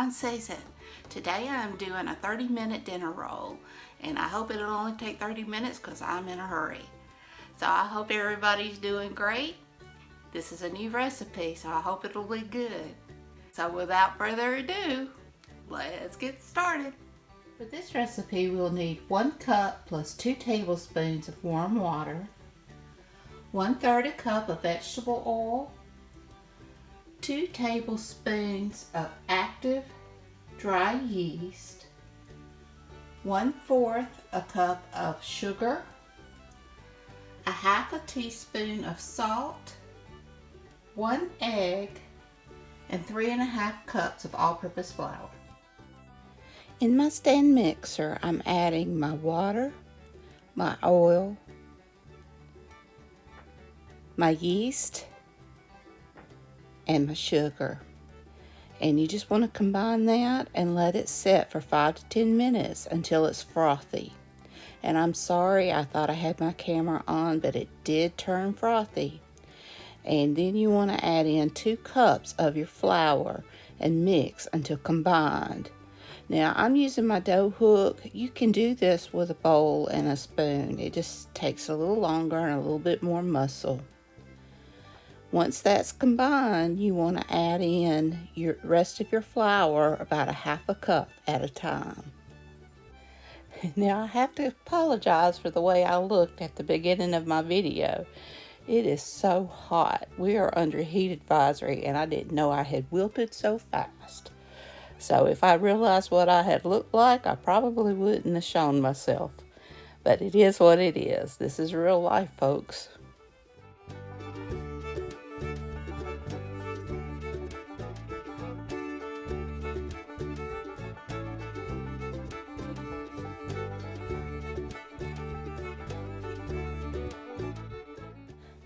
fine season. Today I'm doing a 30-minute dinner roll, and I hope it'll only take 30 minutes because I'm in a hurry. So I hope everybody's doing great. This is a new recipe, so I hope it'll be good. So without further ado, let's get started. For this recipe, we'll need 1 cup plus 2 tablespoons of warm water, 1/3 a cup of vegetable oil, 2 tablespoons of active dry yeast, 1/4 a cup of sugar, a 1/2 teaspoon of salt, 1 egg, and 3 1/2 cups of all-purpose flour. In my stand mixer, I'm adding my water, my oil, my yeast, and my sugar. And you just want to combine that and let it set for 5 to 10 minutes until it's frothy. And I'm sorry, I thought I had my camera on, but it did turn frothy. And then you want to add in 2 cups of your flour and mix until combined. Now I'm using my dough hook. You can do this with a bowl and a spoon. It just takes a little longer and a little bit more muscle. Once that's combined, you want to add in your rest of your flour, about a 1/2 cup at a time. Now I have to apologize for the way I looked at the beginning of my video. It is so hot. We are under heat advisory, and I didn't know I had wilted so fast. So if I realized what I had looked like, I probably wouldn't have shown myself. But it is what it is. This is real life, folks.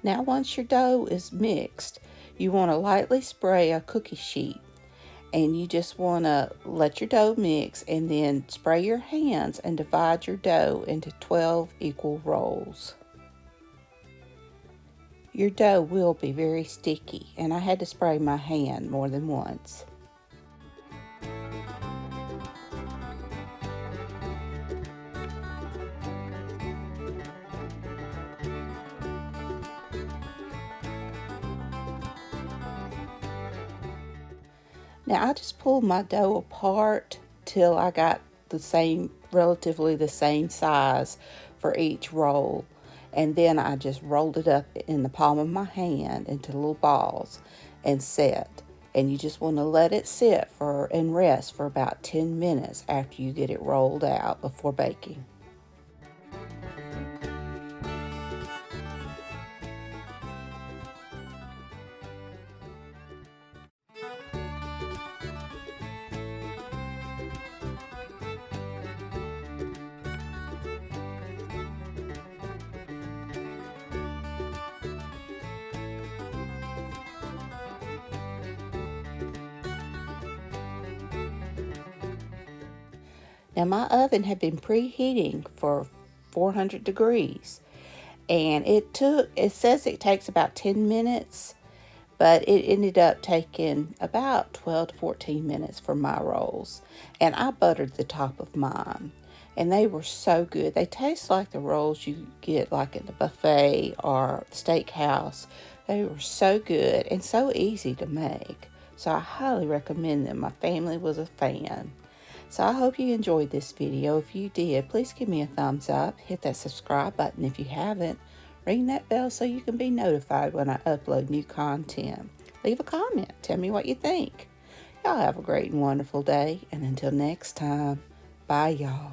Now once your dough is mixed, you want to lightly spray a cookie sheet, and you just want to let your dough mix and then spray your hands and divide your dough into 12 equal rolls. Your dough will be very sticky, and I had to spray my hand more than once. Now I just pulled my dough apart till I got relatively the same size for each roll. And then I just rolled it up in the palm of my hand into little balls and set. And you just want to let it sit and rest for about 10 minutes after you get it rolled out before baking. Now my oven had been preheating for 400 degrees, and it says it takes about 10 minutes, but it ended up taking about 12 to 14 minutes for my rolls. And I buttered the top of mine, and they were so good. They taste like the rolls you get like at the buffet or steakhouse. They were so good and so easy to make. So I highly recommend them. My family was a fan. So I hope you enjoyed this video. If you did, please give me a thumbs up. Hit that subscribe button if you haven't. Ring that bell so you can be notified when I upload new content. Leave a comment. Tell me what you think. Y'all have a great and wonderful day. And until next time, bye y'all.